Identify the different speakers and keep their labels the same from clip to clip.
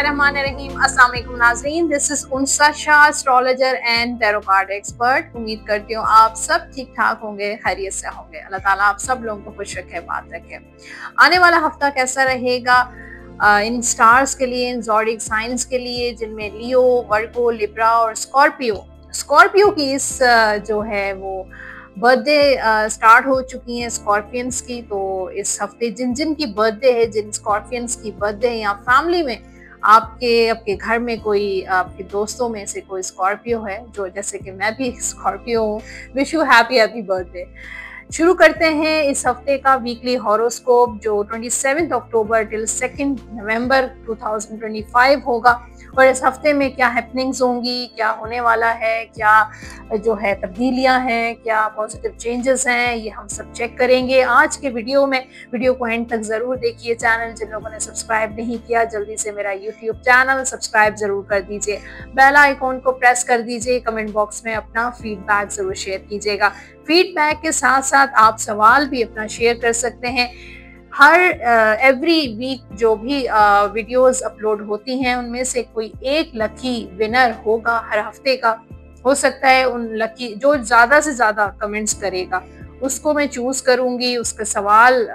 Speaker 1: बिस्मिल्लाहिर्रहमानिर्रहीम। अस्सलाम वालेकुम नाज़रीन, this is Unsa Shah, astrologer and tarot card expert. उम्मीद करती हूँ आप सब ठीक ठाक होंगे, खैरियत से होंगे। अल्लाह ताला आप सब लोगों को खुश रखे, बात रखे। आने वाला हफ्ता कैसा रहेगा इन स्टार्स के लिए, इन ज़ोडिएक साइंस के लिए, जिनमें लियो, वर्गो, लिब्रा और स्कॉर्पियो की इस जो है वो बर्थडे स्टार्ट हो चुकी हैं स्कॉर्पियंस की। तो इस हफ्ते जिन जिन की बर्थडे है, जिन स्कॉर्पियंस की बर्थडे है या फैमिली में आपके घर में कोई, आपके दोस्तों में से कोई स्कॉर्पियो है, जो जैसे कि मैं भी स्कॉर्पियो हूँ, विश यू हैप्पी बर्थडे। शुरू करते हैं इस हफ्ते का वीकली हॉरोस्कोप, जो 27 अक्टूबर टिल 2 नवंबर 2025 होगा। और इस हफ्ते में क्या हैपनिंग्स होंगी, क्या होने वाला है, क्या जो है तब्दीलियां हैं, क्या पॉजिटिव चेंजेस हैं, ये हम सब चेक करेंगे आज के वीडियो में। वीडियो को एंड तक ज़रूर देखिए। चैनल जिन लोगों ने सब्सक्राइब नहीं किया, जल्दी से मेरा यूट्यूब चैनल सब्सक्राइब ज़रूर कर दीजिए, बेल आइकॉन को प्रेस कर दीजिए, कमेंट बॉक्स में अपना फीडबैक ज़रूर शेयर कीजिएगा। फीडबैक के साथ साथ आप सवाल भी अपना शेयर कर सकते हैं। हर एवरी वीक जो भी वीडियोस अपलोड होती हैं, उनमें से कोई एक लकी विनर होगा हर हफ्ते का। हो सकता है उन लकी जो ज़्यादा से ज़्यादा कमेंट्स करेगा उसको मैं चूज करूंगी। उसका सवाल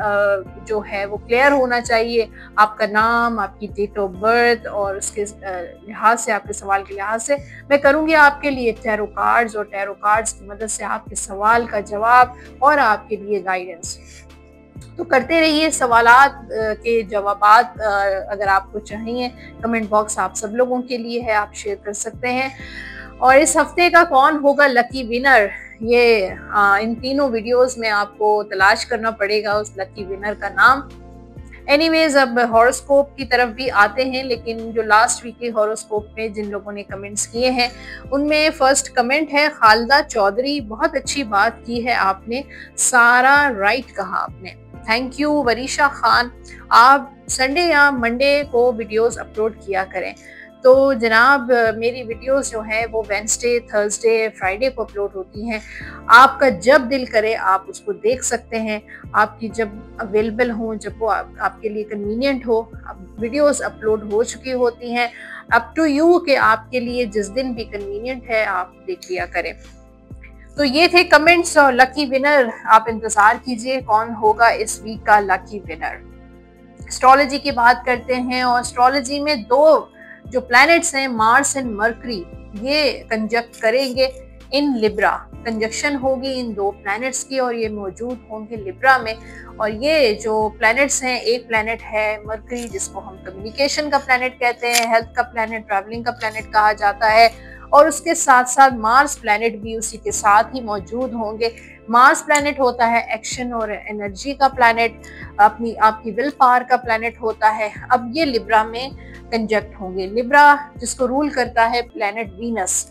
Speaker 1: जो है वो क्लियर होना चाहिए, आपका नाम, आपकी डेट ऑफ बर्थ, और उसके लिहाज से, आपके सवाल के लिहाज से मैं करूंगी आपके लिए टैरो कार्ड्स, और टैरो कार्ड्स की मदद से आपके सवाल का जवाब और आपके लिए गाइडेंस। तो करते रहिए सवालात के जवाबात। अगर आपको चाहिए, कमेंट बॉक्स आप सब लोगों के लिए है, आप शेयर कर सकते हैं। और इस हफ्ते का कौन होगा लकी विनर, ये इन तीनों वीडियोस में आपको तलाश करना पड़ेगा उस लकी विनर का नाम। एनीवेज, अब हॉरोस्कोप की तरफ भी आते हैं, लेकिन जो लास्ट वीक के हॉरोस्कोप में जिन लोगों ने कमेंट्स किए हैं, उनमें फर्स्ट कमेंट है खालिदा चौधरी। बहुत अच्छी बात की है आपने, सारा राइट कहा आपने, थैंक यू। वरीशा खान, आप संडे या मंडे को वीडियोस अपलोड किया करें। तो जनाब, मेरी वीडियोस जो हैं वो वेडनेसडे, थर्सडे, फ्राइडे को अपलोड होती हैं। आपका जब दिल करे आप उसको देख सकते हैं, आपकी जब अवेलेबल हो, जब वो आपके लिए कन्वीनियंट हो। अब वीडियोस अपलोड हो चुकी होती हैं, अप टू यू कि आपके लिए जिस दिन भी कन्वीनियंट है आप देख लिया करें। तो ये थे कमेंट्स और लकी विनर। आप इंतजार कीजिए कौन होगा इस वीक का लकी विनर। एस्ट्रोलॉजी की बात करते हैं, और एस्ट्रोलॉजी में दो जो प्लैनेट्स हैं, मार्स एंड मरकरी, ये कंजक्ट करेंगे इन लिब्रा। कंजक्शन होगी इन दो प्लैनेट्स की, और ये मौजूद होंगे लिब्रा में। और ये जो प्लैनेट्स हैं, एक प्लैनेट है मरकरी, जिसको हम कम्युनिकेशन का प्लैनेट कहते हैं, हेल्थ का प्लैनेट, ट्रैवलिंग का प्लैनेट कहा जाता है। और उसके साथ साथ मार्स प्लैनेट भी उसी के साथ ही मौजूद होंगे। मार्स प्लैनेट होता है एक्शन और एनर्जी का प्लैनेट, आपकी विल पावर का प्लैनेट होता है। अब ये लिब्रा में कंजक्ट होंगे। लिब्रा जिसको रूल करता है प्लैनेट वीनस,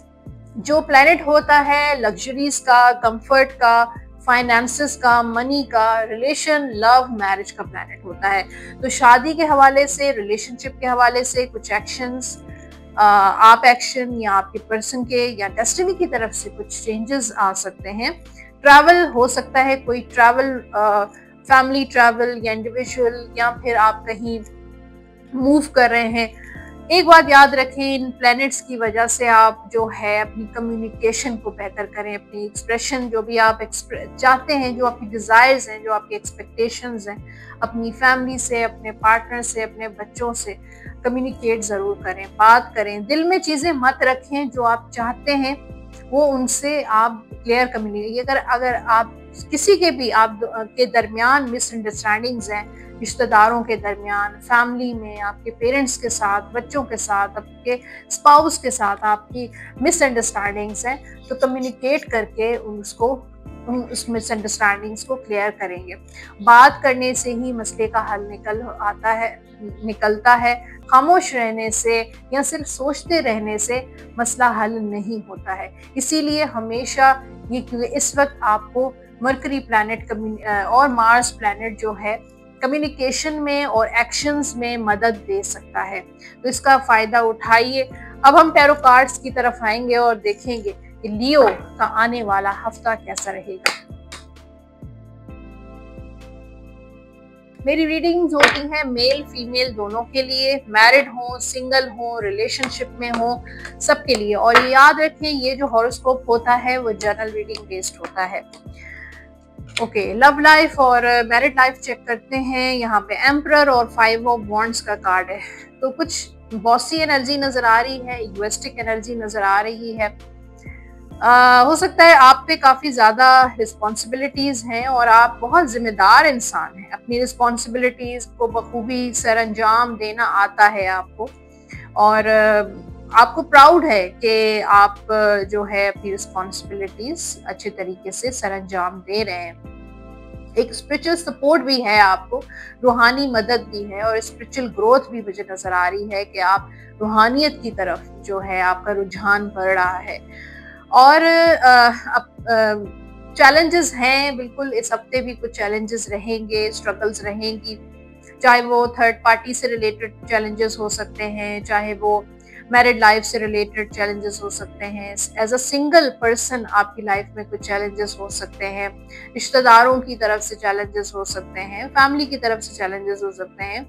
Speaker 1: जो प्लैनेट होता है लग्जरीज का, कंफर्ट का, फाइनेंसेस का, मनी का, रिलेशन, लव, मैरिज का प्लैनेट होता है। तो शादी के हवाले से, रिलेशनशिप के हवाले से कुछ एक्शंस, आप एक्शन या आपके पर्सन के या डेस्टिनी की तरफ से कुछ चेंजेस आ सकते हैं। ट्रैवल हो सकता है, कोई ट्रैवल, फैमिली ट्रैवल या इंडिविजुअल, या फिर आप कहीं मूव कर रहे हैं। एक बात याद रखें, इन प्लैनेट्स की वजह से आप जो है अपनी कम्युनिकेशन को बेहतर करें, अपनी एक्सप्रेशन जो भी आप चाहते हैं, जो आपकी डिज़ायर्स हैं, जो आपकी एक्सपेक्टेशंस हैं, अपनी फैमिली से, अपने पार्टनर से, अपने बच्चों से कम्युनिकेट ज़रूर करें, बात करें। दिल में चीज़ें मत रखें, जो आप चाहते हैं वो उनसे आप क्लियर कम्युनिकेट। अगर आप किसी के भी आप के दरमियान मिसअंडरस्टैंडिंग्स हैं, रिश्तेदारों के दरमियान, फैमिली में, आपके पेरेंट्स के साथ, बच्चों के साथ, आपके स्पाउस के साथ आपकी मिसअंडरस्टैंडिंग्स हैं, तो कम्युनिकेट करके उस मिसअंडरस्टैंडिंग्स को क्लियर करेंगे। बात करने से ही मसले का हल निकलता है। खामोश रहने से या सिर्फ सोचते रहने से मसला हल नहीं होता है। इसीलिए हमेशा ये, क्योंकि इस वक्त आपको मरकरी प्लैनेट और मार्स प्लैनेट जो है कम्युनिकेशन में और एक्शंस में मदद दे सकता है, तो इसका फायदा उठाइए। अब हम टैरो कार्ड्स की तरफ आएंगे और देखेंगे कि लियो का आने वाला हफ्ता कैसा रहेगा। मेरी रीडिंग्स होती हैं मेल फीमेल दोनों के लिए, मैरिड हो, सिंगल हो, रिलेशनशिप में हो, सबके लिए। और ये याद रखें, ये जो हॉरोस्कोप होता है वो जनरल रीडिंग बेस्ड होता है। ओके, लव लाइफ और मैरिड लाइफ चेक करते हैं। यहाँ पे एम्परर और 5 ऑफ वॉन्ड्स का कार्ड है। तो कुछ बॉसी एनर्जी नजर आ रही है, इगोइस्टिक एनर्जी नजर आ रही है। हो सकता है आप पे काफी ज्यादा रिस्पॉन्सिबिलिटीज हैं और आप बहुत जिम्मेदार इंसान हैं। अपनी रिस्पॉन्सिबिलिटीज को बखूबी सर अंजाम देना आता है आपको, और आपको प्राउड है कि आप जो है अपनी रिस्पॉन्सिबिलिटीज अच्छे तरीके से सर अंजाम दे रहे हैं। एक स्पिरिचुअल सपोर्ट भी है आपको, रूहानी मदद भी है और स्पिरिचुअल ग्रोथ भी मुझे नजर आ रही है कि आप रूहानियत की तरफ जो है आपका रुझान बढ़ रहा है। और चैलेंजेस हैं, बिल्कुल इस हफ्ते भी कुछ चैलेंजेस रहेंगे, स्ट्रगल्स रहेंगी, चाहे वो थर्ड पार्टी से रिलेटेड चैलेंजेस हो सकते हैं, चाहे वो मैरिड लाइफ से रिलेटेड चैलेंजेस हो सकते हैं, एज अ सिंगल पर्सन आपकी लाइफ में कुछ चैलेंजेस हो सकते हैं, रिश्तेदारों की तरफ से चैलेंजेस हो सकते हैं, फैमिली की तरफ से चैलेंजेस हो सकते हैं,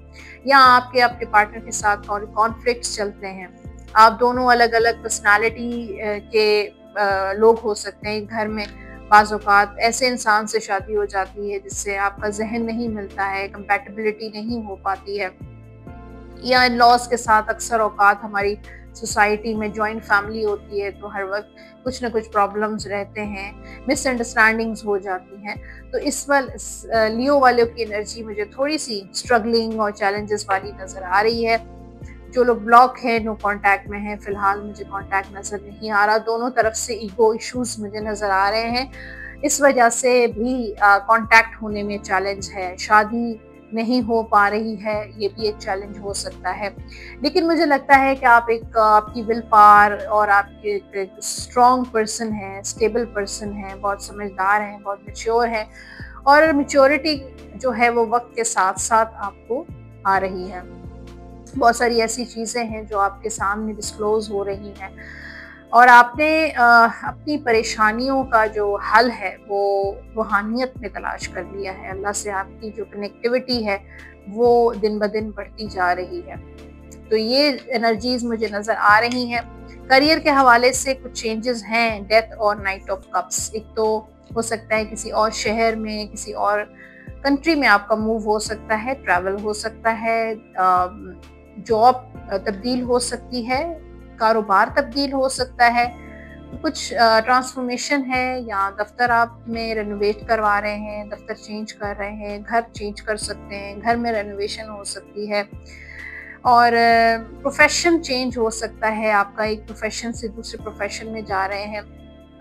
Speaker 1: या आपके पार्टनर के साथ कॉन्फ्लिक्ट्स चलते हैं। आप दोनों अलग अलग पर्सनालिटी के लोग हो सकते हैं घर में। बाज़ औक़ात ऐसे इंसान से शादी हो जाती है जिससे आपका जहन नहीं मिलता है, कंपैटिबिलिटी नहीं हो पाती है, या इन लॉज के साथ अक्सर औकात हमारी सोसाइटी में जॉइंट फैमिली होती है तो हर वक्त कुछ ना कुछ प्रॉब्लम्स रहते हैं, मिसअंडरस्टैंडिंग्स हो जाती हैं। तो इस वक्त लियो वालों की एनर्जी मुझे थोड़ी सी स्ट्रगलिंग और चैलेंजेस वाली नज़र आ रही है। जो लोग ब्लॉक है, नो कांटेक्ट में है, फिलहाल मुझे कांटेक्ट नज़र नहीं आ रहा। दोनों तरफ से ईगो इश्यूज मुझे नज़र आ रहे हैं, इस वजह से भी कांटेक्ट होने में चैलेंज है। शादी नहीं हो पा रही है, ये भी एक चैलेंज हो सकता है। लेकिन मुझे लगता है कि आप आपकी विल पावर और आपके एक स्ट्रॉन्ग पर्सन हैं, स्टेबल पर्सन हैं, बहुत समझदार हैं, बहुत मैच्योर हैं, और मैच्योरिटी जो है वो वक्त के साथ साथ आपको आ रही है। बहुत सारी ऐसी चीज़ें हैं जो आपके सामने डिस्क्लोज हो रही हैं, और आपने अपनी परेशानियों का जो हल है वो रूहानियत में तलाश कर लिया है। अल्लाह से आपकी जो कनेक्टिविटी है वो दिन ब दिन बढ़ती जा रही है। तो ये एनर्जीज मुझे नज़र आ रही हैं। करियर के हवाले से कुछ चेंजेस हैं, डेथ और नाइट ऑफ कप्स। एक तो हो सकता है किसी और शहर में, किसी और कंट्री में आपका मूव हो सकता है, ट्रैवल हो सकता है, जॉब तब्दील हो सकती है, कारोबार तब्दील हो सकता है, कुछ ट्रांसफॉर्मेशन है, या दफ्तर आप में रेनोवेट करवा रहे हैं, दफ्तर चेंज कर रहे हैं, घर चेंज कर सकते हैं, घर में रेनोवेशन हो सकती है, और प्रोफेशन चेंज हो सकता है, आपका एक प्रोफेशन से दूसरे प्रोफेशन में जा रहे हैं।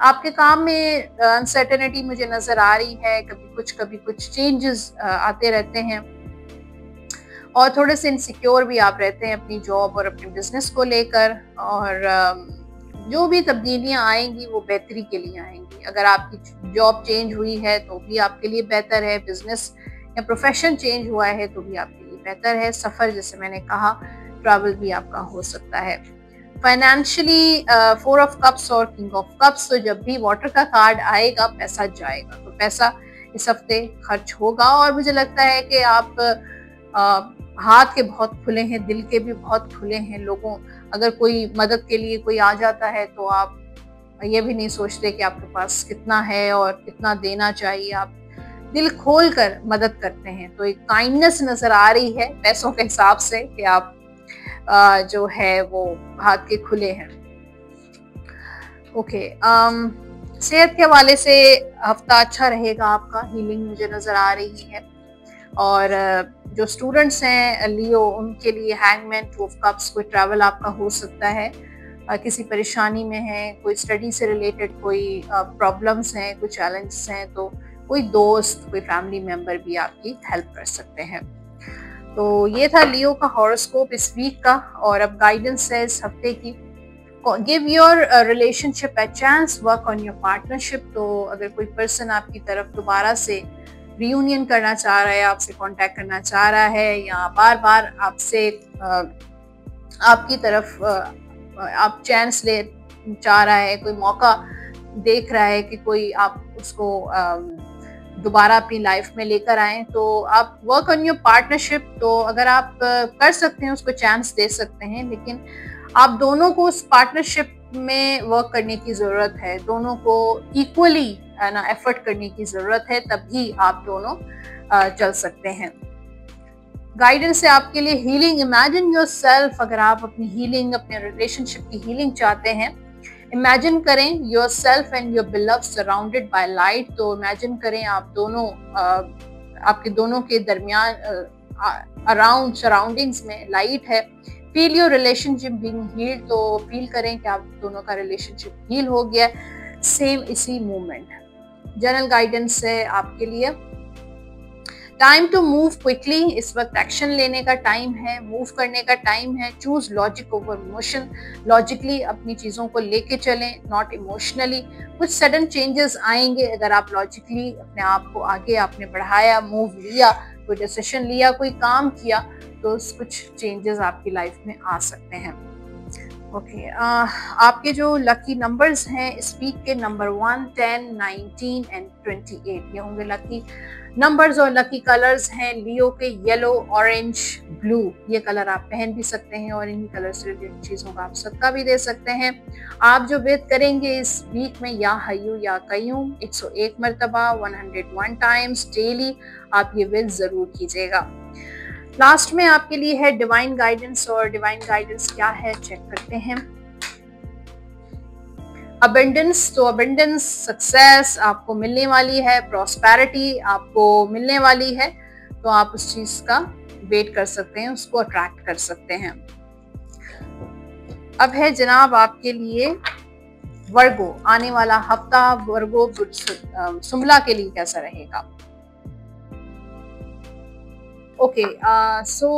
Speaker 1: आपके काम में अनसर्टेनिटी मुझे नज़र आ रही है, कभी कुछ चेंजेस आते रहते हैं, और थोड़े से इनसिक्योर भी आप रहते हैं अपनी जॉब और अपने बिजनेस को लेकर। और जो भी तब्दीलियां आएंगी वो बेहतरी के लिए आएंगी। अगर आपकी जॉब चेंज हुई है तो भी आपके लिए बेहतर है, बिजनेस या प्रोफेशन चेंज हुआ है तो भी आपके लिए बेहतर है। सफ़र, जैसे मैंने कहा, ट्रैवल भी आपका हो सकता है। फाइनेंशियली 4 ऑफ कप्स और किंग ऑफ कप्स, तो जब भी वाटर का कार्ड आएगा पैसा जाएगा, तो पैसा इस हफ्ते खर्च होगा। और मुझे लगता है कि आप हाथ के बहुत खुले हैं, दिल के भी बहुत खुले हैं। लोगों, अगर कोई मदद के लिए कोई आ जाता है तो आप ये भी नहीं सोचते कि आपके पास कितना है और कितना देना चाहिए, आप दिल खोल कर मदद करते हैं। तो एक काइंडनेस नजर आ रही है पैसों के हिसाब से कि आप जो है वो हाथ के खुले हैं। ओके, सेहत के हवाले से हफ्ता अच्छा रहेगा आपका, हीलिंग मुझे नजर आ रही है। और जो स्टूडेंट्स हैं लियो, उनके लिए हैंगमैन, 2 ऑफ कप्स, कोई ट्रैवल आपका हो सकता है, किसी परेशानी में है, कोई स्टडी से रिलेटेड कोई प्रॉब्लम्स हैं, कोई चैलेंजेस हैं, तो कोई दोस्त, कोई फैमिली मेम्बर भी आपकी हेल्प कर सकते हैं। तो ये था लियो का हॉरोस्कोप इस वीक का। और अब गाइडेंस है इस हफ्ते की। Give your relationship a chance, work on your partnership. तो अगर कोई पर्सन आपकी तरफ दोबारा से रियूनियन करना चाह रहा है, आपसे कांटेक्ट करना चाह रहा है, या बार बार आपसे आपकी तरफ आप चांस ले चाह रहा है, कोई मौका देख रहा है कि कोई आप उसको दोबारा अपनी लाइफ में लेकर आए। तो आप वर्क ऑन योर पार्टनरशिप, तो अगर आप कर सकते हैं उसको चांस दे सकते हैं, लेकिन आप दोनों को उस पार्टनरशिप में वर्क करने की जरूरत है, दोनों को इक्वली ना एफर्ट करने की जरूरत है, तभी आप दोनों चल सकते हैं। गाइडेंस है आपके लिए हीलिंग। इमेजिन योरसेल्फ, अगर आप अपनी हीलिंग, अपने रिलेशनशिप की हीलिंग चाहते हैं, इमेजिन करें yourself and your beloved surrounded by light. तो इमेजिन करें आप दोनों आपके दोनों के दरमियान अराउंड सराउंडिंग्स में लाइट है। Feel your relationship being healed. तो फील करें कि आप दोनों का रिलेशनशिप हील हो गया, सेम इसी मोमेंट। जनरल गाइडेंस है आपके लिए। Time to move quickly. इस वक्त एक्शन लेने का टाइम है, मूव करने का टाइम है। Choose logic over emotion. Logically अपनी चीजों को लेके चलें, नॉट इमोशनली। कुछ सडन चेंजेस आएंगे अगर आप लॉजिकली अपने आप को आगे आपने बढ़ाया, मूव लिया, कोई डिसीजन लिया, कोई काम किया, तो कुछ चेंजेस आपकी लाइफ में आ सकते हैं। ओके, आपके जो लकी नंबर्स हैं इस वीक के, नंबर 1, 10, 19 एंड 28, ये होंगे लकी नंबर्स। और लकी कलर्स हैं लियो के येलो, ऑरेंज, ब्लू। ये कलर आप पहन भी सकते हैं और इन्हीं कलर से रिलेटेड चीजों का आप सदका भी दे सकते हैं। आप जो वेद करेंगे इस वीक में, या हयू या कयूम 101 मरतबा 101 टाइम्स डेली आप ये वेद जरूर कीजिएगा। लास्ट में आपके लिए है डिवाइन गाइडेंस। और डिवाइन गाइडेंस क्या है चेक करते हैं। अबंडेंस, तो अबंडेंस सक्सेस आपको मिलने वाली है, प्रॉस्पेरिटी आपको मिलने वाली है, तो आप उस चीज का वेट कर सकते हैं, उसको अट्रैक्ट कर सकते हैं। अब है जनाब आपके लिए वर्गो, आने वाला हफ्ता वर्गो सुमला के लिए कैसा रहेगा। Okay, so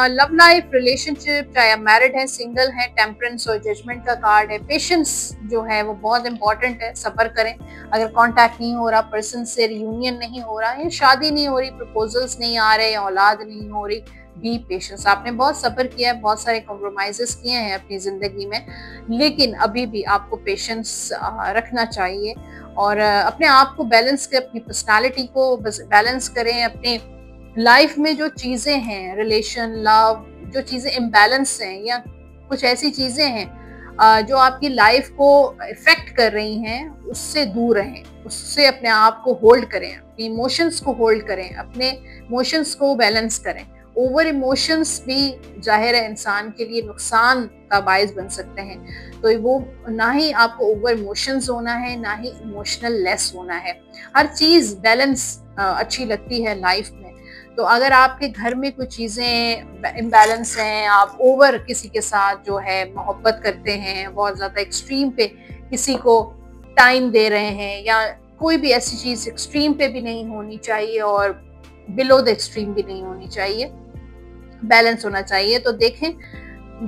Speaker 1: love life, relationship, चाहे आप मैरिड हैं, सिंगल हैं, टेम्परेंस और जजमेंट का कार्ड है। पेशेंस जो है वो बहुत इंपॉर्टेंट है, सब्र करें। अगर कांटेक्ट नहीं हो रहा, पर्सन से रियूनियन नहीं हो रहा है, शादी नहीं हो रही, प्रपोजल्स नहीं आ रहे, औलाद नहीं हो रही, बी पेशेंस। आपने बहुत सब्र किया है, बहुत सारे कॉम्प्रोमाइजेस किए हैं अपनी जिंदगी में, लेकिन अभी भी आपको पेशेंस रखना चाहिए और अपने आप को बैलेंस करें, अपनी पर्सनालिटी को बैलेंस करें। अपने लाइफ में जो चीजें हैं, रिलेशन, लव, जो चीजें इम्बैलेंस हैं या कुछ ऐसी चीजें हैं जो आपकी लाइफ को इफेक्ट कर रही हैं, उससे दूर रहें, उससे अपने आप को होल्ड करें, अपने इमोशंस को होल्ड करें, अपने इमोशंस को बैलेंस करें। ओवर इमोशंस भी जाहिर है इंसान के लिए नुकसान का बायस बन सकते हैं, तो वो ना ही आपको ओवर इमोशंस होना है, ना ही इमोशनल लेस होना है। हर चीज बैलेंस अच्छी लगती है लाइफ में। तो अगर आपके घर में कुछ चीज़ें इम्बैलेंस हैं, आप ओवर किसी के साथ जो है मोहब्बत करते हैं, बहुत ज़्यादा एक्सट्रीम पे किसी को टाइम दे रहे हैं, या कोई भी ऐसी चीज़ एक्सट्रीम पे भी नहीं होनी चाहिए और बिलो द एक्सट्रीम भी नहीं होनी चाहिए, बैलेंस होना चाहिए। तो देखें,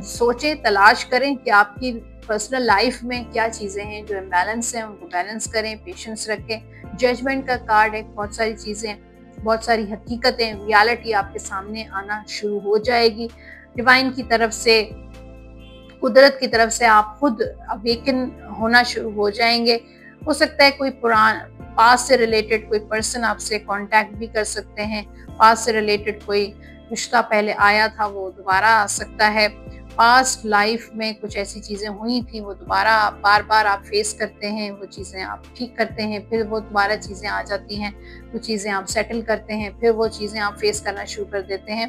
Speaker 1: सोचें, तलाश करें कि आपकी पर्सनल लाइफ में क्या चीज़ें हैं जो इम्बैलेंस हैं, उनको बैलेंस करें, पेशेंस रखें। जजमेंट का कार्ड है, बहुत सारी चीज़ें, बहुत सारी हकीकतें, रियलिटी आपके सामने आना शुरू हो जाएगी। डिवाइन की तरफ से, कुदरत की तरफ से आप खुद अवेकन होना शुरू हो जाएंगे। हो सकता है कोई पास्ट से रिलेटेड कोई पर्सन आपसे कांटेक्ट भी कर सकते हैं, पास्ट से रिलेटेड कोई रिश्ता पहले आया था वो दोबारा आ सकता है, पास्ट लाइफ में कुछ ऐसी चीज़ें हुई थी वो दोबारा बार बार आप फेस करते हैं, वो चीज़ें आप ठीक करते हैं, फिर वो दोबारा चीज़ें आ जाती हैं, कुछ चीज़ें आप सेटल करते हैं, फिर वो चीज़ें आप फेस करना शुरू कर देते हैं।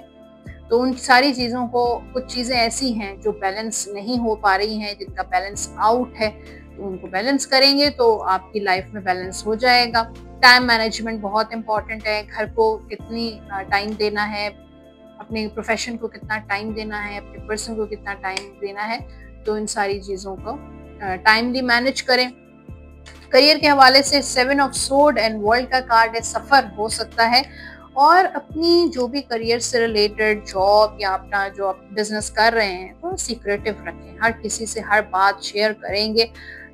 Speaker 1: तो उन सारी चीज़ों को, कुछ चीज़ें ऐसी हैं जो बैलेंस नहीं हो पा रही हैं, जिनका बैलेंस आउट है, तो उनको बैलेंस करेंगे तो आपकी लाइफ में बैलेंस हो जाएगा। टाइम मैनेजमेंट बहुत इंपॉर्टेंट है, घर को कितनी टाइम देना है, अपने प्रोफेशन को कितना टाइम देना है, अपने पर्सन को कितना टाइम देना है, तो इन सारी चीज़ों को टाइमली मैनेज करें। करियर के हवाले से 7 ऑफ सोर्ड एंड वर्ल्ड का कार्ड है, सफ़र हो सकता है, और अपनी जो भी करियर से रिलेटेड जॉब या अपना जो आप बिजनेस कर रहे हैं तो सीक्रेटिव रखें। हर किसी से हर बात शेयर करेंगे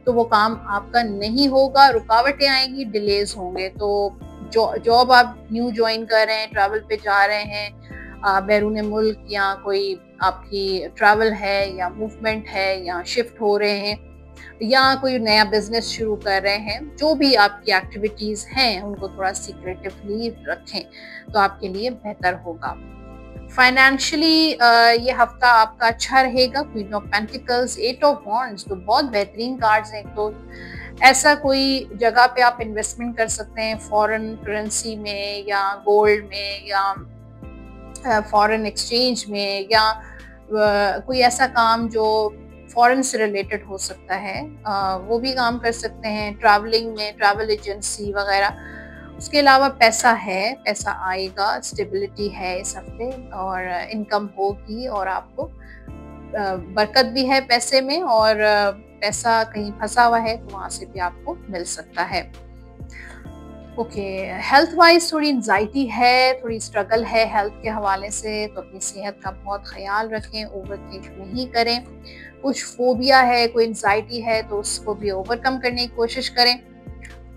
Speaker 1: तो वो काम आपका नहीं होगा, रुकावटें आएंगी, डिलेज होंगे। तो जॉब आप न्यू ज्वाइन कर रहे हैं, ट्रैवल पे जा रहे हैं, बैरून मुल्क, या कोई आपकी ट्रैवल है या मूवमेंट है या शिफ्ट हो रहे हैं, या कोई नया बिजनेस शुरू कर रहे हैं, जो भी आपकी एक्टिविटीज हैं उनको थोड़ा सीक्रेटिवली रखें तो आपके लिए बेहतर होगा। फाइनेंशियली ये हफ्ता आपका अच्छा रहेगा। Queen of pentacles, 8 of wands, तो बहुत बेहतरीन कार्ड्स हैं। तो ऐसा कोई जगह पे आप इन्वेस्टमेंट कर सकते हैं, फॉरेन करेंसी में या गोल्ड में या फॉरेन एक्सचेंज में, या कोई ऐसा काम जो फॉरेन से रिलेटेड हो सकता है, वो भी काम कर सकते हैं। ट्रैवलिंग में ट्रैवल एजेंसी वगैरह। उसके अलावा पैसा है, पैसा आएगा, स्टेबिलिटी है इस हफ्ते और इनकम होगी और आपको बरकत भी है पैसे में, और पैसा कहीं फंसा हुआ है तो वहां से भी आपको मिल सकता है। ओके, हेल्थ वाइज थोड़ी एंजाइटी है, थोड़ी स्ट्रगल है हेल्थ के हवाले से, तो अपनी सेहत का बहुत ख्याल रखें, ओवरथिंक नहीं करें। कुछ फोबिया है, कोई एंजाइटी है तो उसको भी ओवरकम करने की कोशिश करें।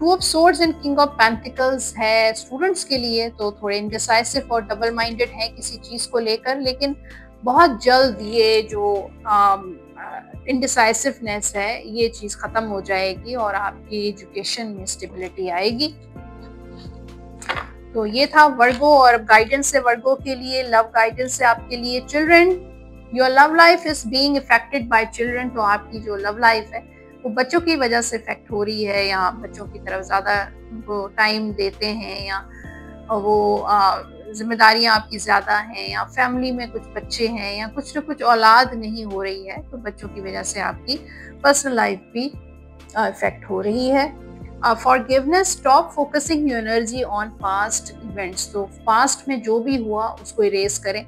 Speaker 1: Two of swords and king of pentacles है स्टूडेंट्स के लिए, तो थोड़े इंडिसाइसिव और डबल माइंडेड है किसी चीज को लेकर, लेकिन बहुत जल्द ये जो इंडिसाइसिवनेस है ये चीज खत्म हो जाएगी और आपकी एजुकेशन में स्टेबिलिटी आएगी। तो ये था वर्गो, और गाइडेंस है वर्गो के लिए, लव गाइडेंस है आपके लिए। Children, your love life is being affected by children, तो आपकी जो लव लाइफ है वो बच्चों की वजह से इफेक्ट हो रही है, या बच्चों की तरफ ज्यादा वो टाइम देते हैं, या वो जिम्मेदारियां आपकी ज्यादा हैं, या फैमिली में कुछ बच्चे हैं, या कुछ न कुछ औलाद नहीं हो रही है, तो बच्चों की वजह से आपकी पर्सनल लाइफ भी इफेक्ट हो रही है। Forgiveness, stop focusing your energy on past events, तो पास्ट में जो भी हुआ उसको इरेज करें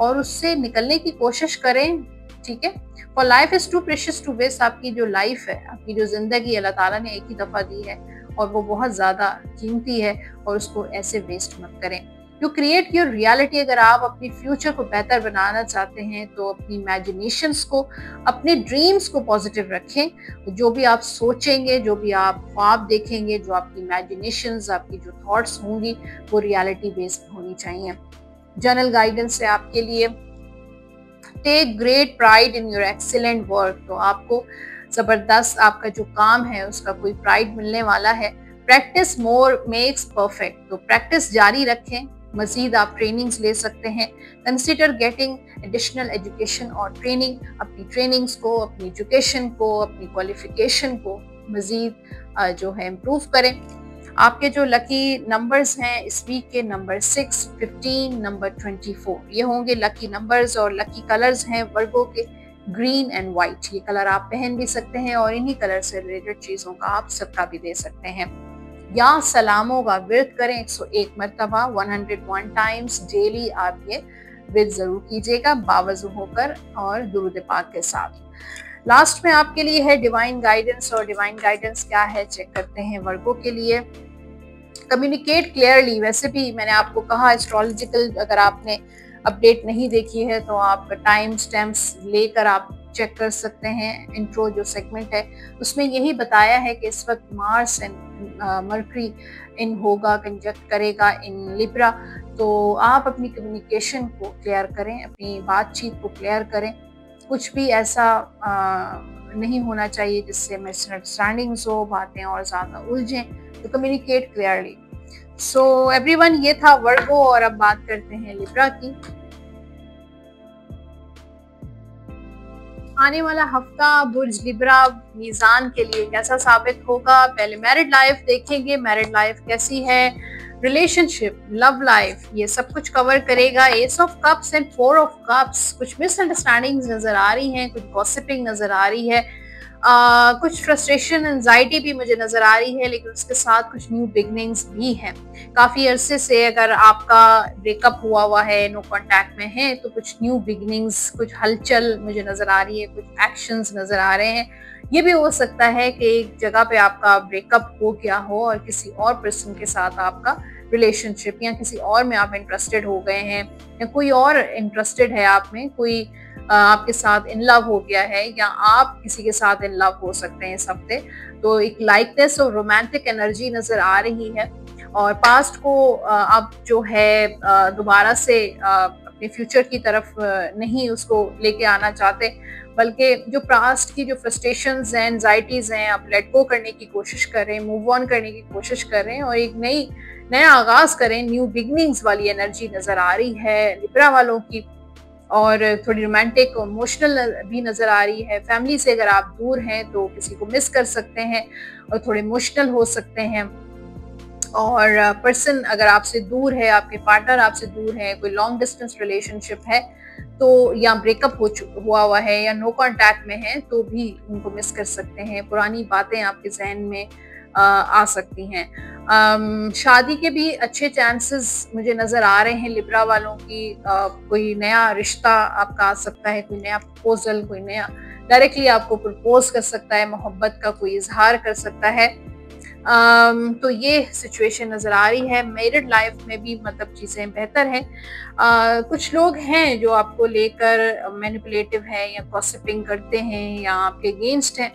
Speaker 1: और उससे निकलने की कोशिश करें, ठीक है। For life is too precious to waste, आपकी जो लाइफ है, आपकी जो जिंदगी अल्लाह ताला ने एक ही दफा दी है और वो बहुत ज्यादा कीमती है, और उसको ऐसे वेस्ट मत करें। यू क्रिएट योर रियलिटी, अगर आप अपनी फ्यूचर को बेहतर बनाना चाहते हैं तो अपनी इमेजिनेशंस को, अपने ड्रीम्स को पॉजिटिव रखें। जो भी आप सोचेंगे, जो भी आप ख्वाब देखेंगे, जो आपकी इमेजिनेशंस, आपकी जो थॉट्स होंगी वो रियलिटी बेस्ड होनी चाहिए। जर्नल गाइडेंस है आपके लिए, take great pride in your excellent work, तो आपको जबरदस्त आपका जो काम है उसका कोई प्राइड मिलने वाला है। प्रैक्टिस मोर मेक्स परफेक्ट, तो प्रैक्टिस जारी रखें, मजीद आप ट्रेनिंग्स ले सकते हैं। कंसिडर गेटिंग एडिशनल एजुकेशन और ट्रेनिंग, अपनी ट्रेनिंग्स को, अपनी एजुकेशन को, अपनी क्वालिफिकेशन को मजीद जो है इम्प्रूव करें। आपके जो लकी नंबर्स हैं इस वीक के, नंबर 6, 15, नंबर 24, ये होंगे लकी नंबर्स। और लकी कलर्स हैं वर्गो के ग्रीन एंड व्हाइट, ये कलर आप पहन भी सकते हैं और इन्हीं कलर से रिलेटेड चीजों का आप सदका भी दे सकते हैं। या सलामों का विर्द करें 101 मरतबा, 101 टाइम्स डेली आप ये विर्द जरूर कीजिएगा, बावजू होकर और दुरूद पाक के साथ। लास्ट में आपके लिए है डिवाइन गाइडेंस, और डिवाइन गाइडेंस क्या है चेक करते हैं वर्गो के लिए। कम्युनिकेट क्लियरली, वैसे भी मैंने आपको कहा एस्ट्रोलॉजिकल, अगर आपने अपडेट नहीं देखी है तो आप टाइम स्टैम्प्स लेकर आप चेक कर सकते हैं। इंट्रो जो सेगमेंट है उसमें यही बताया है कि इस वक्त मार्स एंड मर्करी इन होगा, कंजक्ट करेगा इन लिब्रा, तो आप अपनी कम्युनिकेशन को क्लियर करें, अपनी बातचीत को क्लियर करें। कुछ भी ऐसा नहीं होना चाहिए जिससे मिसअंडरस्टैंडिंग्स हो, बातें और ज्यादा उलझें, तो कम्युनिकेट क्लियरली। सो एवरीवन, ये था वर्गो, और अब बात करते हैं लिब्रा की। आने वाला हफ्ता बुर्ज लिब्रा मीजान के लिए कैसा साबित होगा। पहले मैरिड लाइफ देखेंगे, मैरिड लाइफ कैसी है, रिलेशनशिप, लव लाइफ, ये सब कुछ कवर करेगा। S of cups and 4 of cups, कुछ मिसअंडरस्टैंडिंग्स नजर आ रही हैं, कुछ गॉसिपिंग नजर आ रही है, कुछ फ्रस्ट्रेशन, एंजाइटी भी मुझे नजर आ रही है, लेकिन उसके साथ कुछ न्यू बिगनिंग्स भी हैं। काफी अरसे से अगर आपका ब्रेकअप हुआ है, नो कांटेक्ट में है, तो कुछ न्यू बिगनिंग्स, कुछ हलचल मुझे नजर आ रही है, कुछ एक्शंस नजर आ रहे हैं। ये भी हो सकता है कि एक जगह पे आपका ब्रेकअप हो गया हो और किसी और पर्सन के साथ आपका रिलेशनशिप, या किसी और में आप इंटरेस्टेड हो गए हैं, या कोई और इंटरेस्टेड है आप में, कोई आपके साथ इन लव हो गया है, या आप किसी के साथ इन लव हो सकते हैं इस हफ्ते। तो एक लाइकनेस और रोमांटिक एनर्जी नजर आ रही है, और पास्ट को अब जो है दोबारा से अपने फ्यूचर की तरफ नहीं उसको लेके आना चाहते, बल्कि जो पास्ट की जो फ्रस्ट्रेशंस हैं, एंजाइटीज हैं, आप लेट गो करने की कोशिश कर रहे हैं, मूव ऑन करने की कोशिश कर रहे हैं और एक नया आगाज करें, न्यू बिगनिंग्स वाली एनर्जी नजर आ रही है लिब्रा वालों की। और थोड़ी रोमांटिक और इमोशनल भी नजर आ रही है। फैमिली से अगर आप दूर हैं तो किसी को मिस कर सकते हैं और थोड़े इमोशनल हो सकते हैं। और पर्सन अगर आपसे दूर है, आपके पार्टनर आपसे दूर है, कोई लॉन्ग डिस्टेंस रिलेशनशिप है तो या ब्रेकअप हुआ है या नो कांटेक्ट में है तो भी उनको मिस कर सकते हैं। पुरानी बातें आपके जहन में आ सकती हैं। शादी के भी अच्छे चांसेस मुझे नजर आ रहे हैं लिब्रा वालों की। कोई नया रिश्ता आपका आ सकता है, कोई नया प्रपोजल, कोई नया डायरेक्टली आपको प्रपोज कर सकता है, मोहब्बत का कोई इजहार कर सकता है। तो ये सिचुएशन नजर आ रही है। मैरिड लाइफ में भी मतलब चीजें बेहतर हैं। कुछ लोग हैं जो आपको लेकर मैनिपुलेटिव है या गॉसिपिंग करते हैं या आपके अगेंस्ट हैं।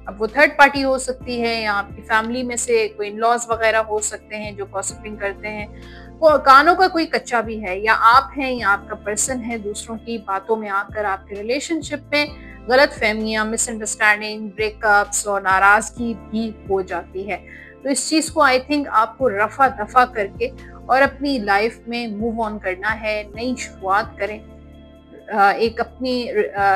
Speaker 1: अब वो थर्ड पार्टी हो सकती है या आपकी फैमिली में से कोई इन-लॉज वगैरह हो सकते हैं जो गॉसिपिंग करते हैं। वो कानों का कोई कच्चा भी है, या आप हैं या आपका पर्सन है, दूसरों की बातों में आकर आपके रिलेशनशिप में गलत फहमियां, मिसअंडरस्टैंडिंग, ब्रेकअप्स और नाराजगी भी हो जाती है। तो इस चीज को आई थिंक आपको रफा दफा करके और अपनी लाइफ में मूव ऑन करना है, नई शुरुआत करें। एक अपनी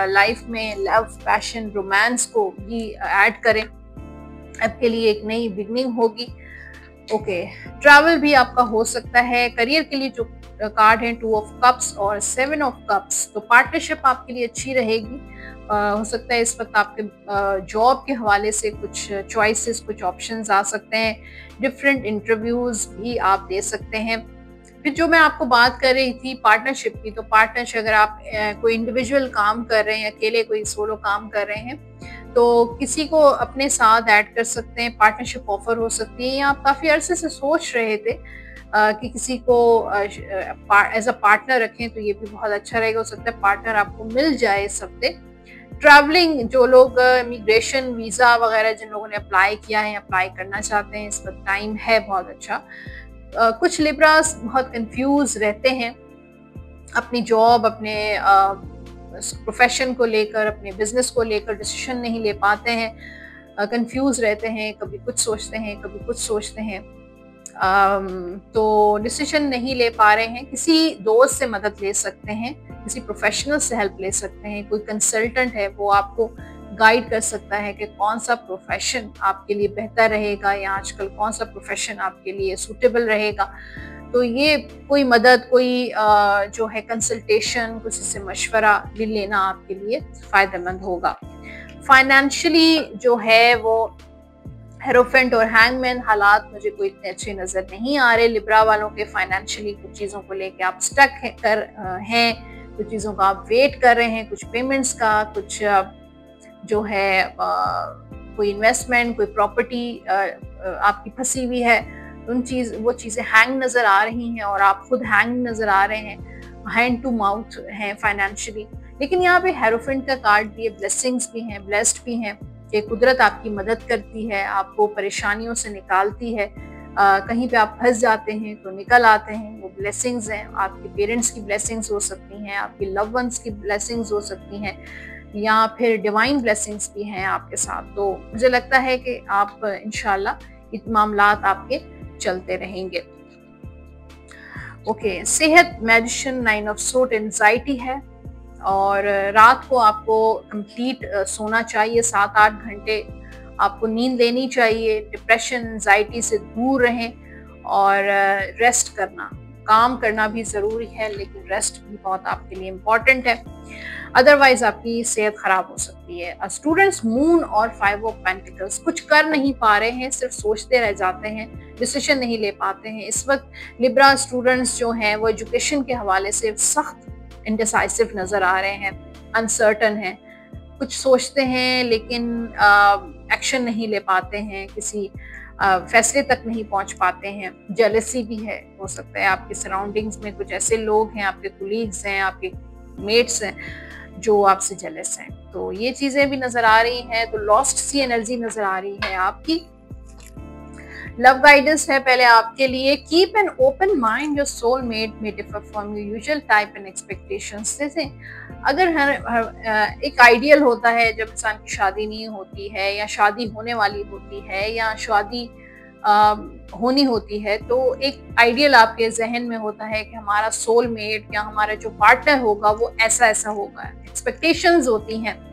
Speaker 1: लाइफ में लव, पैशन, रोमांस को भी ऐड करें। आपके लिए एक नई बिगनिंग होगी। ओके, ट्रैवल भी आपका हो सकता है। करियर के लिए जो कार्ड है 2 ऑफ कप्स और 7 ऑफ कप्स, तो पार्टनरशिप आपके लिए अच्छी रहेगी। हो सकता है इस वक्त आपके जॉब के हवाले से कुछ चॉइसेस, कुछ ऑप्शंस आ सकते हैं। डिफरेंट इंटरव्यूज भी आप दे सकते हैं। फिर जो मैं आपको बात कर रही थी पार्टनरशिप की, तो पार्टनरशिप अगर आप कोई इंडिविजुअल काम कर रहे हैं, अकेले कोई सोलो काम कर रहे हैं, तो किसी को अपने साथ ऐड कर सकते हैं। पार्टनरशिप ऑफर हो सकती है या आप काफी अरसे से सोच रहे थे कि किसी को एज अ पार्टनर रखें, तो ये भी बहुत अच्छा रहेगा। हो सकता है पार्टनर आपको मिल जाए इस हफ्ते। ट्रैवलिंग, जो लोग इमिग्रेशन वीजा वगैरह जिन लोगों ने अप्लाई किया है, अप्लाई करना चाहते हैं, इस वक्त टाइम है बहुत अच्छा। कुछ लिब्रास बहुत कंफ्यूज रहते हैं अपनी जॉब, अपने प्रोफेशन को लेकर, अपने बिजनेस को लेकर डिसीजन नहीं ले पाते हैं, कंफ्यूज रहते हैं, कभी कुछ सोचते हैं, कभी कुछ सोचते हैं, तो डिसीजन नहीं ले पा रहे हैं। किसी दोस्त से मदद ले सकते हैं, किसी प्रोफेशनल से हेल्प ले सकते हैं। कोई कंसल्टेंट है वो आपको गाइड कर सकता है कि कौन सा प्रोफेशन आपके लिए बेहतर रहेगा या आजकल कौन सा प्रोफेशन आपके लिए सूटेबल रहेगा। तो ये कोई मदद, कोई जो है कंसल्टेशन, किसी से मशवरा भी लेना आपके लिए फायदेमंद होगा। फाइनेंशियली जो है वो हेरोफेंट और हैंगमैन हालात मुझे कोई इतने अच्छे नजर नहीं आ रहे लिब्रा वालों के। फाइनेंशियली कुछ चीजों को लेके आप स्टक हैं, कुछ चीजों का आप वेट कर रहे हैं, कुछ पेमेंट्स का, कुछ जो है कोई इन्वेस्टमेंट, कोई प्रॉपर्टी आपकी फंसी हुई है। वो चीजें हैंग नजर आ रही हैं और आप खुद हैंग नजर आ रहे हैं, हैंड टू माउथ हैं फाइनेंशियली। लेकिन यहाँ पे हेरोफेंट का कार्ड भी है, ब्लेसिंग्स भी हैं, ब्लेस्ड भी हैं कि कुदरत आपकी मदद करती है, आपको परेशानियों से निकालती है। कहीं पे आप फंस जाते हैं तो निकल आते हैं, वो ब्लेसिंग्स हैं। आपके पेरेंट्स की ब्लेसिंग्स हो सकती हैं, आपकी लव वंस की ब्लेसिंग्स हो सकती हैं, या फिर डिवाइन ब्लेसिंग्स भी हैं आपके साथ। तो मुझे लगता है कि आप इंशाल्लाह मामलात आपके चलते रहेंगे। ओके, सेहत, मैजिशियन, 9 ऑफ सोर्ड, एंजाइटी है और रात को आपको कंप्लीट सोना चाहिए, 7-8 घंटे आपको नींद लेनी चाहिए। डिप्रेशन, एंजाइटी से दूर रहें और रेस्ट करना, काम करना भी ज़रूरी है, लेकिन रेस्ट भी बहुत आपके लिए इम्पॉर्टेंट है, अदरवाइज आपकी सेहत खराब हो सकती है। स्टूडेंट्स, मून और 5 ऑफ पेंटिकल्स, कुछ कर नहीं पा रहे हैं, सिर्फ सोचते रह जाते हैं, डिसीजन नहीं ले पाते हैं। इस वक्त लिब्रा स्टूडेंट्स जो हैं वो एजुकेशन के हवाले से सख्त इंडिसाइसिव नजर आ रहे हैं, अनसर्टन हैं, कुछ सोचते हैं लेकिन एक्शन नहीं ले पाते हैं, किसी फैसले तक नहीं पहुंच पाते हैं। जेलसी भी है, हो सकता है आपके सराउंडिंग्स में कुछ ऐसे लोग हैं, आपके कुलीग्स हैं, आपके मेट्स हैं जो आपसे जेलस हैं। तो ये चीजें भी नजर आ रही हैं। तो लॉस्ट सी एनर्जी नजर आ रही है आपकी। लव गाइडेंस है पहले आपके लिए, keep an open mind, your soulmate may differ from your usual type and expectations. जैसे अगर एक आइडियल होता है जब इंसान की शादी नहीं होती है या शादी होने वाली होती है या शादी होनी होती है, तो एक आइडियल आपके जहन में होता है कि हमारा सोलमेट या हमारा जो पार्टनर होगा वो ऐसा ऐसा होगा, एक्सपेक्टेशंस होती हैं।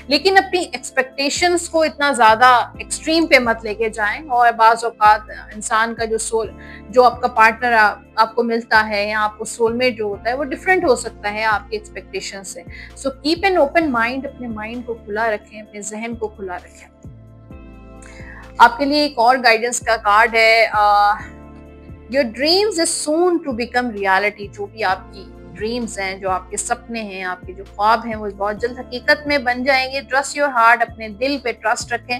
Speaker 1: लेकिन अपनी एक्सपेक्टेशंस को इतना ज्यादा एक्सट्रीम पे मत लेके जाएं, और बाज़ औक़ात इंसान का जो आपका पार्टनर आपको मिलता है या आपको सोलमेट जो होता है वो डिफरेंट हो सकता है आपकी एक्सपेक्टेशन से। So keep an open mind, अपने माइंड को खुला रखें, अपने जहन को खुला रखें। आपके लिए एक और गाइडेंस का कार्ड है, your dreams is soon to become reality. जो भी आपकी ड्रीम्स हैं, जो आपके सपने हैं, आपके जो ख्वाब हैं, वो बहुत जल्द हकीकत में बन जाएंगे। ट्रस्ट योर हार्ट, अपने दिल पे ट्रस्ट रखें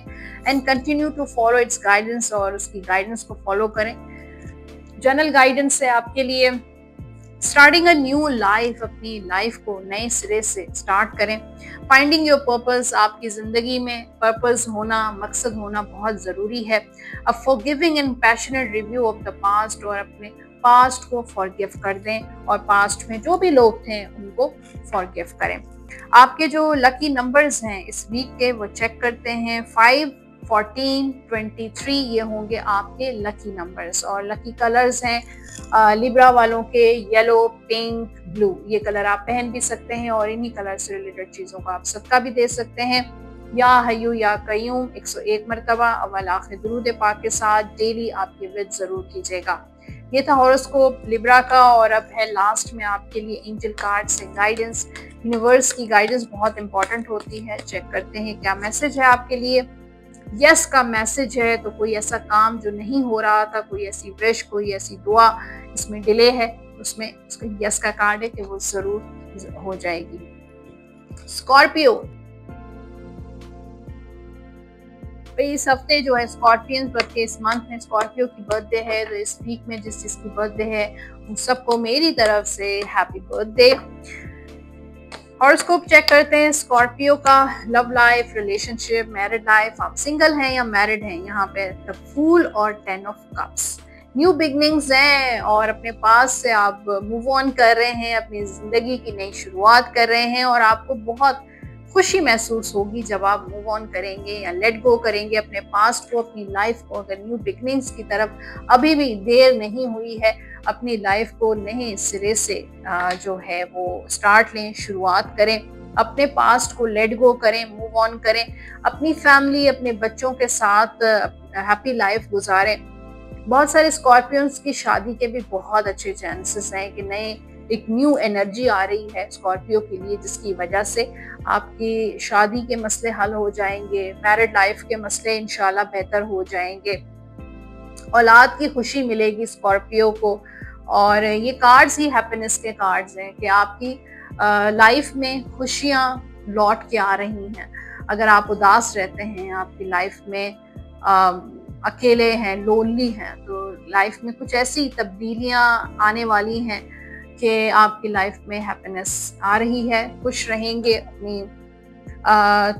Speaker 1: and continue to follow its guidance, और उसकी गाइडेंस को फॉलो करें। जनरल गाइडेंस है आपके लिए, स्टार्टिंग अ न्यू लाइफ, अपनी लाइफ को नए सिरे से स्टार्ट करें। फाइंडिंग योर पर्पस, आपकी जिंदगी में पर्पस होना, मकसद होना बहुत जरूरी है। A forgiving and passionate review of the past, और अपने पास्ट को फॉरगिव कर दें और पास्ट में जो भी लोग थे उनको फॉरगिव करें। आपके जो लकी नंबर्स हैं इस वीक के वो चेक करते हैं, 5, 14, 23 ये होंगे आपके लकी नंबर्स। और लकी कलर्स हैं लिब्रा वालों के येलो, पिंक, ब्लू, ये कलर आप पहन भी सकते हैं और इन्हीं कलर से रिलेटेड चीज़ों का आप सदका भी दे सकते हैं। या हयू या कयूम 101 मरतबा अव्वल आखिर दुरूद पाक के साथ डेली आप ये विद जरूर कीजिएगा। ये था हॉरोस्कोप लिब्रा का, और अब है लास्ट में आपके लिए एंजल कार्ड से गाइडेंस। यूनिवर्स की गाइडेंस बहुत इंपॉर्टेंट होती है, चेक करते हैं क्या मैसेज है आपके लिए। यस का मैसेज है, तो कोई ऐसा काम जो नहीं हो रहा था, कोई ऐसी विश, कोई ऐसी दुआ इसमें डिले है, उसमें उसका यस का कार्ड है कि वो जरूर हो जाएगी। स्कॉर्पियो, इस हफ्ते जो है स्कॉर्पियंस, बल्कि इस मंथ में स्कॉर्पियो की बर्थडे है, तो इस वीक में जिस जिसकी बर्थडे है उन सबको मेरी तरफ से हैप्पी बर्थडे। हॉरोस्कोप चेक करते हैं स्कॉर्पियो का, love life, relationship, married life, आप सिंगल हैं या मैरिड हैं। यहाँ पे द फूल और 10 ऑफ कप्स, न्यू बिगनिंग्स हैं और अपने पास से आप मूव ऑन कर रहे हैं, अपनी जिंदगी की नई शुरुआत कर रहे हैं, और आपको बहुत खुशी महसूस होगी जब आप मूव ऑन करेंगे या लेट गो करेंगे अपने पास्ट को, अपनी लाइफ को। अगर न्यू बिगनिंग्स की तरफ अभी भी देर नहीं हुई है, अपनी लाइफ को नए सिरे से जो है वो स्टार्ट लें, शुरुआत करें, अपने पास्ट को लेट गो करें, मूव ऑन करें, अपनी फैमिली, अपने बच्चों के साथ हैप्पी लाइफ गुजारें। बहुत सारे स्कॉर्पियंस की शादी के भी बहुत अच्छे चांसेस हैं कि नए एक न्यू एनर्जी आ रही है स्कॉर्पियो के लिए, जिसकी वजह से आपकी शादी के मसले हल हो जाएंगे, मैरिड लाइफ के मसले इंशाल्लाह बेहतर हो जाएंगे, औलाद की खुशी मिलेगी स्कॉर्पियो को। और ये कार्ड्स ही हैप्पीनेस के कार्ड्स हैं कि आपकी लाइफ में खुशियाँ लौट के आ रही हैं। अगर आप उदास रहते हैं, आपकी लाइफ में अकेले हैं, लोनली हैं, तो लाइफ में कुछ ऐसी तब्दीलियाँ आने वाली हैं कि आपकी लाइफ में हैप्पीनेस आ रही है, खुश रहेंगे अपनी।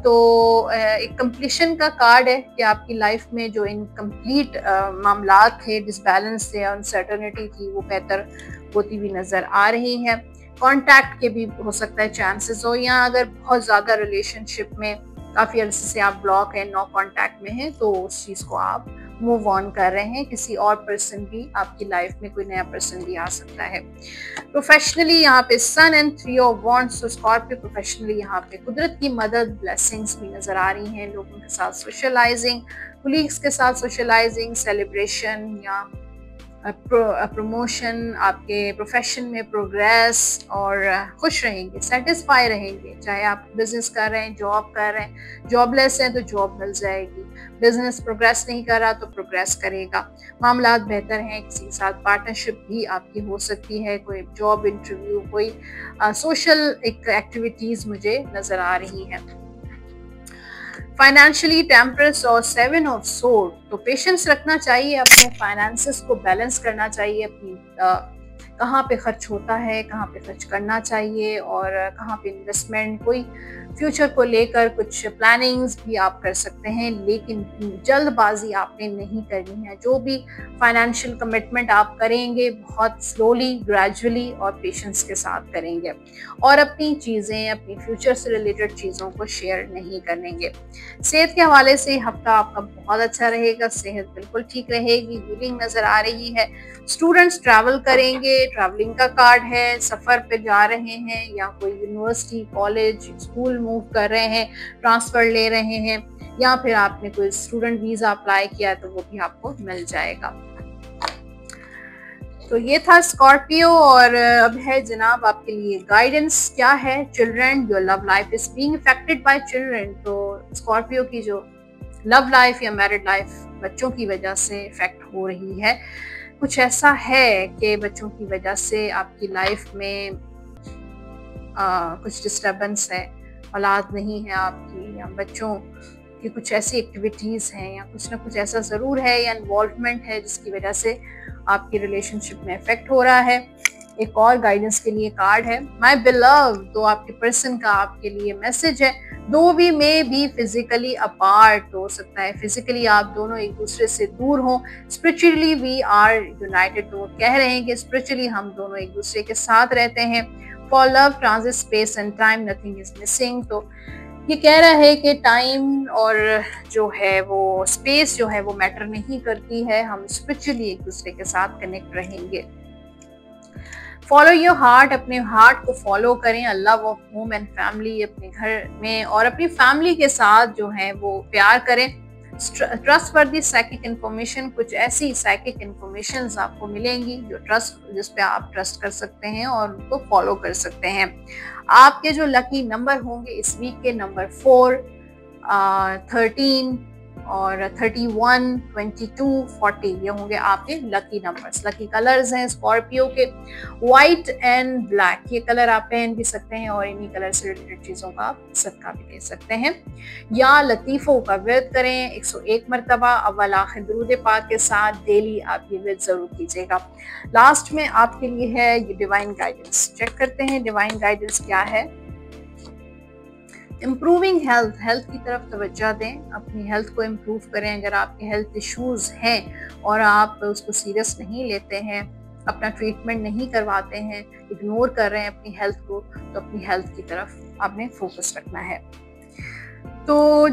Speaker 1: तो एक कंप्लीशन का कार्ड है कि आपकी लाइफ में जो इनकम्प्लीट मामलात थे, डिसबैलेंस थे, अनसर्टनिटी थी, वो बेहतर होती हुई नज़र आ रही हैं। कॉन्टैक्ट के भी हो सकता है चांसेस हो, या अगर बहुत ज़्यादा रिलेशनशिप में काफ़ी अरसे से आप ब्लॉक हैं, नो कॉन्टैक्ट में हैं, तो उस चीज़ को आप मूव ऑन कर रहे हैं। किसी और पर्सन भी आपकी लाइफ में, कोई नया पर्सन भी आ सकता है। प्रोफेशनली यहाँ पे सन एंड 3 ऑफ वॉन्ड्स, तो स्कॉर्पियो प्रोफेशनली यहाँ पे कुदरत की मदद, ब्लेसिंग्स भी नजर आ रही हैं, लोगों के साथ सोशलाइजिंग, कुलीग्स के साथ सोशलाइजिंग, सेलिब्रेशन या प्रमोशन, आपके प्रोफेशन में प्रोग्रेस, और खुश रहेंगे, सेटिस्फाई रहेंगे। चाहे आप बिजनेस कर रहे हैं, जॉब कर रहे हैं, जॉबलेस हैं तो जॉब मिल जाएगी, बिजनेस प्रोग्रेस नहीं कर रहा तो प्रोग्रेस करेगा, मामलात बेहतर हैं, किसी के साथ पार्टनरशिप भी आपकी हो सकती है, कोई जॉब इंटरव्यू, कोई सोशल एक एक्टिविटीज मुझे नजर आ रही है। फाइनेंशियली टेम्परेंस और 7 ऑफ सोर्ड, तो पेशेंस रखना चाहिए, अपने फाइनेंसेस को बैलेंस करना चाहिए, अपनी कहाँ पे खर्च होता है, कहाँ पे खर्च करना चाहिए और कहाँ पे इन्वेस्टमेंट, कोई फ्यूचर को लेकर कुछ प्लानिंग्स भी आप कर सकते हैं, लेकिन जल्दबाजी आपने नहीं करनी है। जो भी फाइनेंशियल कमिटमेंट आप करेंगे बहुत स्लोली, ग्रेजुअली और पेशेंस के साथ करेंगे और अपनी चीज़ें, अपनी फ्यूचर से रिलेटेड चीज़ों को शेयर नहीं करेंगे। सेहत के हवाले से हफ्ता आपका बहुत अच्छा रहेगा, सेहत बिल्कुल ठीक रहेगी, हीलिंग नज़र आ रही है। स्टूडेंट्स ट्रैवल करेंगे, ट्रैवलिंग का कार्ड है, सफ़र पे जा रहे हैं या कोई यूनिवर्सिटी, कॉलेज, स्कूल मूव कर रहे हैं, ट्रांसफ़र ले रहे हैं या फिर आपने कोई स्टूडेंट वीज़ा अप्लाई किया तो वो भी आपको मिल जाएगा। तो ये था स्कॉर्पियो और अब है जनाब आपके लिए गाइडेंस क्या है। Children, your love life is being affected by children. तो स्कॉर्पियो की जो लव लाइफ या मैरिड लाइफ बच्चों की वजह से इफेक्ट हो रही है। कुछ ऐसा है कि बच्चों की वजह से आपकी लाइफ में कुछ डिस्टर्बेंस है, औलाद नहीं है आपकी, या बच्चों की कुछ ऐसी एक्टिविटीज़ हैं या कुछ ना कुछ ऐसा ज़रूर है या इन्वॉल्वमेंट है जिसकी वजह से आपकी रिलेशनशिप में इफेक्ट हो रहा है। एक और गाइडेंस के लिए कार्ड है, माय बिलव। तो आपके पर्सन का आपके लिए मैसेज है, दो भी में भी फिजिकली अपार्ट हो सकता है, फिजिकली आप दोनों एक दूसरे से दूर हो, स्पिरिचुअली वी आर यूनाइटेड। तो वो कह रहे हैं कि स्पिरिचुअली हम दोनों एक दूसरे के साथ रहते हैं। For love transit space and time, nothing is missing. तो ये कह रहा है कि टाइम और जो है वो स्पेस जो है वो मैटर नहीं करती है, हम स्पिरिचुअली एक दूसरे के साथ कनेक्ट रहेंगे। फॉलो योर हार्ट, अपने हार्ट को फॉलो करें। अल्लाह वो होम एंड फैमिली, अपने घर में और अपनी फैमिली के साथ जो है वो प्यार करें। ट्रस्ट वर्दी साइकिक इन्फॉर्मेशन, कुछ ऐसी साइकिक इन्फॉर्मेशन आपको मिलेंगी जिस पे आप ट्रस्ट कर सकते हैं और उनको फॉलो कर सकते हैं। आपके जो लकी नंबर होंगे इस वीक के नंबर 4, 13 और 31, 22, 40 ये होंगे आपके लकी नंबर्स। लकी कलर्स हैं स्कॉर्पियो के व्हाइट एंड ब्लैक, ये कलर आप पहन भी सकते हैं और इन्हीं कलर से रिलेटेड चीज़ों का आप सदका भी दे सकते हैं। या लतीफ़ों का विर्द करें 101 मरतबा अव्वल आखिर दुरूद पाक के साथ डेली आप ये विर्द ज़रूर कीजिएगा। लास्ट में आपके लिए है ये डिवाइन गाइडेंस। चेक करते हैं डिवाइन गाइडेंस क्या है। इम्प्रूविंग हेल्थ, हेल्थ की तरफ तवज्जो दें, अपनी हेल्थ को इम्प्रूव करें। अगर आपके हेल्थ इश्यूज हैं और आप उसको सीरियस नहीं लेते हैं, अपना ट्रीटमेंट नहीं करवाते हैं, इग्नोर कर रहे हैं अपनी हेल्थ को, तो अपनी हेल्थ की तरफ आपने फोकस रखना है। तो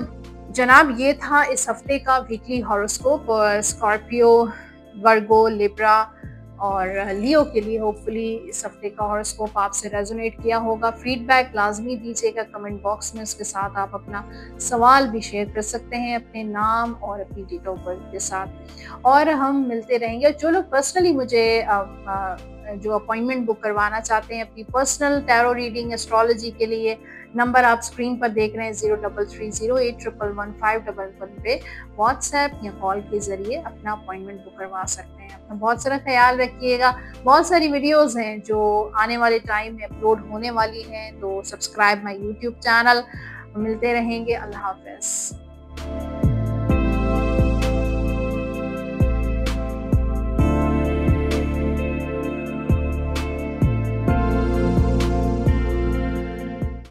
Speaker 1: जनाब ये था इस हफ्ते का वीकली हॉरोस्कोप स्कॉर्पियो, वर्गो, लिब्रा और लियो के लिए। होपफुली इस हफ्ते का हॉरोस्कोप आपसे रेजोनेट किया होगा। फीडबैक लाजमी दीजिएगा कमेंट बॉक्स में, उसके साथ आप अपना सवाल भी शेयर कर सकते हैं अपने नाम और अपनी डेट ऑफ बर्थ के साथ, और हम मिलते रहेंगे। जो लोग पर्सनली मुझे जो अपॉइंटमेंट बुक करवाना चाहते हैं अपनी पर्सनल टैरो रीडिंग एस्ट्रोलॉजी के लिए, नंबर आप स्क्रीन पर देख रहे हैं 033081111511 पे व्हाट्सएप या कॉल के जरिए अपना अपॉइंटमेंट बुक करवा सकते हैं। अपना बहुत सारा ख्याल रखिएगा। बहुत सारी वीडियोस हैं जो आने वाले टाइम में अपलोड होने वाली हैं, तो सब्सक्राइब माय यूट्यूब चैनल। मिलते रहेंगे। अल्लाह हाफिज़।